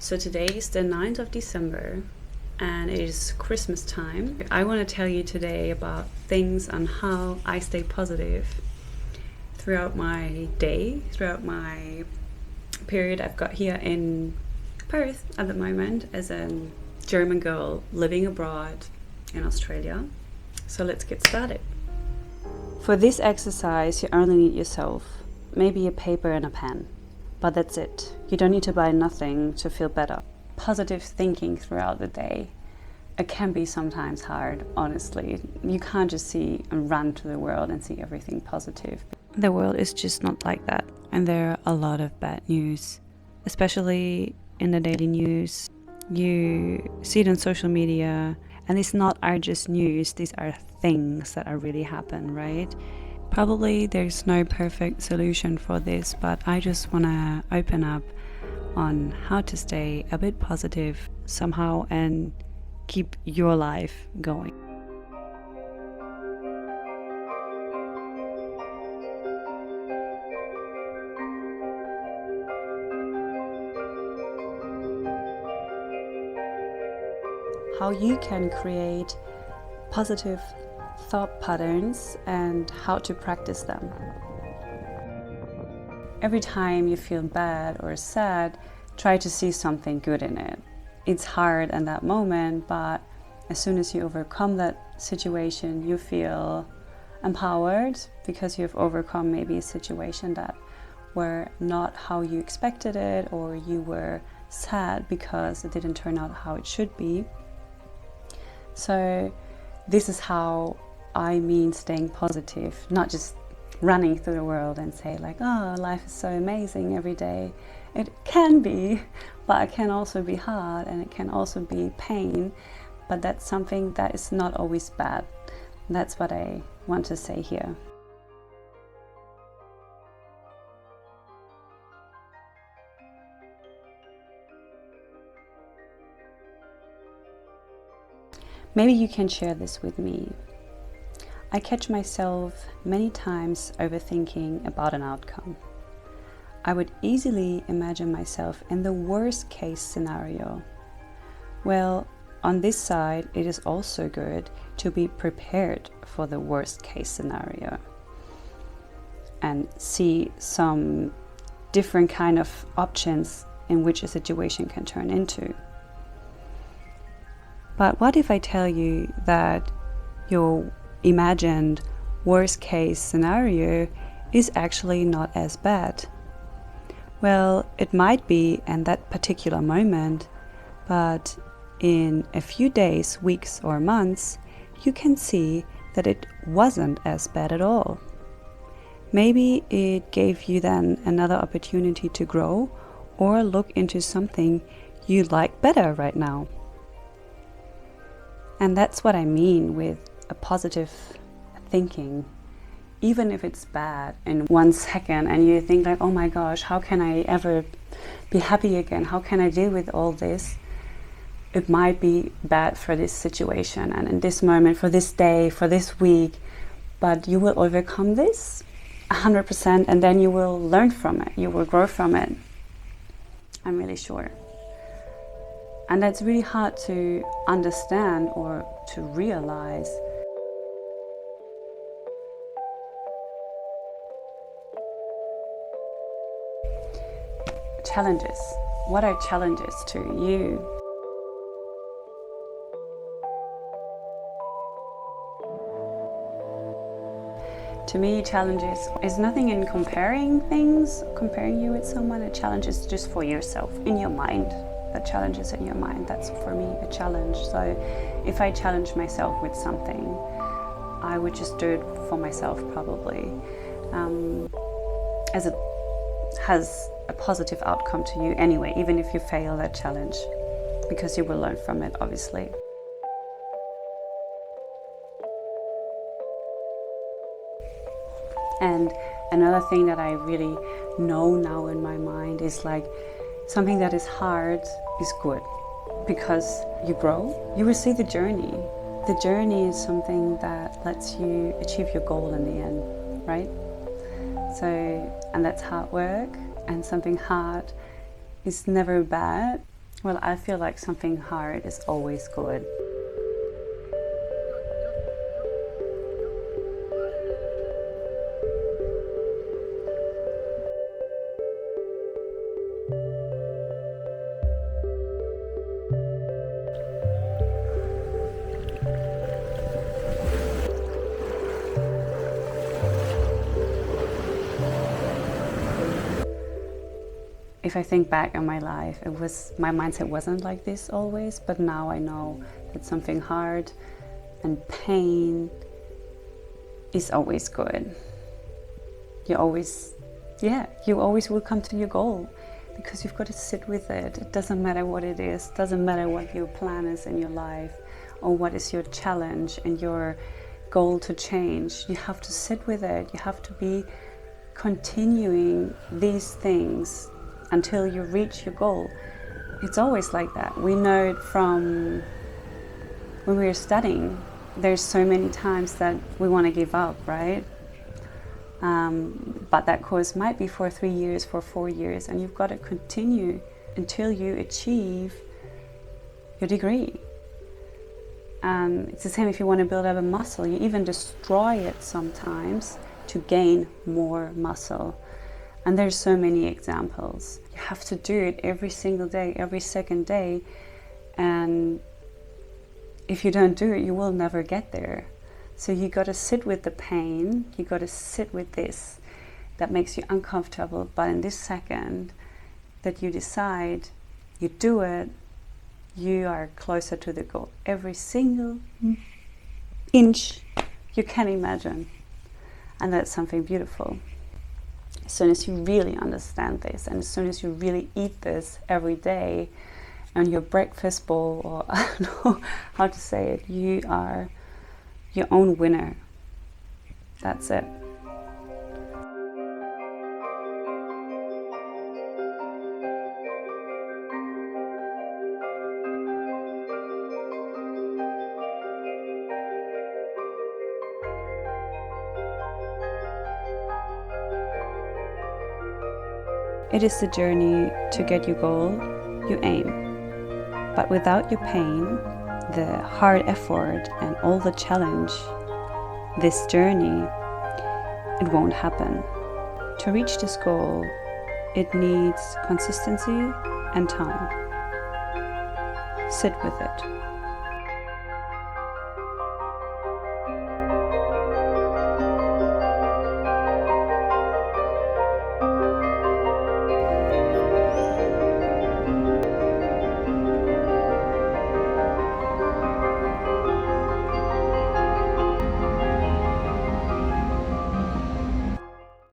So today is the 9th of December and it is Christmas time. I want to tell you today about things on how I stay positive throughout my day, throughout my period I've got here in Perth at the moment as a German girl living abroad in Australia. So let's get started. For this exercise, you only need yourself, maybe a paper and a pen. But that's it. You don't need to buy nothing to feel better. Positive thinking throughout the day. It can be sometimes hard, honestly. You can't just see and run to the world and see everything positive. The world is just not like that. And there are a lot of bad news, especially in the daily news. You see it on social media, and it's not just news, these are things that are really happen, right? Probably there's no perfect solution for this, but I just want to open up on how to stay a bit positive somehow and keep your life going. How you can create positive thought patterns and how to practice them. Every time you feel bad or sad, try to see something good in it. It's hard in that moment, but as soon as you overcome that situation, you feel empowered because you've overcome maybe a situation that were not how you expected it, or you were sad because it didn't turn out how it should be. So this is how I mean staying positive, not just running through the world and say like, oh, life is so amazing every day. It can be, but it can also be hard and it can also be pain, but that's something that is not always bad. That's what I want to say here. Maybe you can share this with me. I catch myself many times overthinking about an outcome. I would easily imagine myself in the worst case scenario. Well, on this side, it is also good to be prepared for the worst case scenario and see some different kind of options in which a situation can turn into. But what if I tell you that your imagined worst case scenario is actually not as bad? Well, it might be in that particular moment, but in a few days, weeks or months, you can see that it wasn't as bad at all. Maybe it gave you then another opportunity to grow or look into something you like better right now. And that's what I mean with a positive thinking. Even if it's bad in 1 second and you think like, oh my gosh, how can I ever be happy again? How can I deal with all this? It might be bad for this situation and in this moment, for this day, for this week, but you will overcome this 100% and then you will learn from it. You will grow from it. I'm really sure. And that's really hard to understand or to realize. Challenges. What are challenges to you? To me, challenges is nothing in comparing things, comparing you with someone. A challenge is just for yourself, in your mind. The challenge is in your mind. That's for me a challenge. So if I challenge myself with something, I would just do it for myself probably, as it has a positive outcome to you anyway, even if you fail that challenge, because you will learn from it, obviously. And another thing that I really know now in my mind is like, something that is hard is good, because you grow, you will see the journey. The journey is something that lets you achieve your goal in the end, right? So, and that's hard work, and something hard is never bad. Well, I feel like something hard is always good. If I think back on my life, my mindset wasn't like this always, but now I know that something hard and pain is always good. You always will come to your goal because you've got to sit with it. It doesn't matter what it is, it doesn't matter what your plan is in your life or what is your challenge and your goal to change. You have to sit with it. You have to be continuing these things until you reach your goal. It's always like that. We know it from when we were studying. There's so many times that we want to give up, right? But that course might be for 3 years, for 4 years, and you've got to continue until you achieve your degree. It's the same if you want to build up a muscle. You even destroy it sometimes to gain more muscle. And there's so many examples. You have to do it every single day, every second day. And if you don't do it, you will never get there. So you got to sit with the pain. You got to sit with this that makes you uncomfortable. But in this second that you decide, you do it, you are closer to the goal. Every single inch you can imagine. And that's something beautiful. As soon as you really understand this, and as soon as you really eat this every day on your breakfast bowl, or I don't know how to say it, you are your own winner. That's it. It is the journey to get your goal, you aim. But without your pain, the hard effort and all the challenge, this journey, it won't happen. To reach this goal, it needs consistency and time. Sit with it.